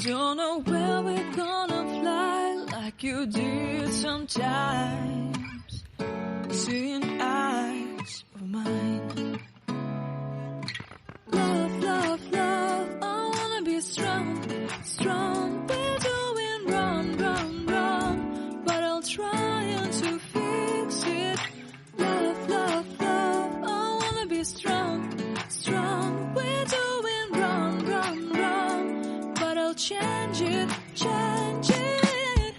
Don't know where we're gonna fly like you did sometimes. Seeing eyes of mine. Love, love, love, I wanna be strong, strong. We're doing wrong, wrong, wrong, but I'll try to fix it. Love, love, love, I wanna be strong, strong. We're doing wrong, wrong, wrong, but I'll change it, change it.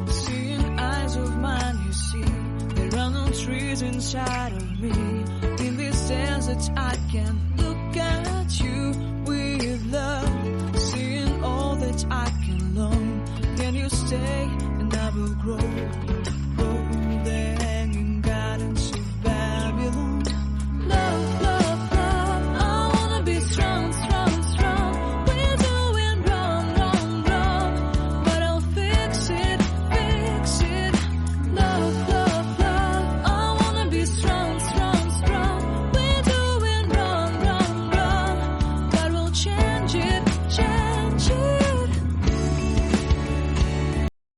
Seeing eyes of mine, you see, there are no trees inside of me. In this desert, I can look at you with love. Seeing all that I can learn. Can you stay and I will grow?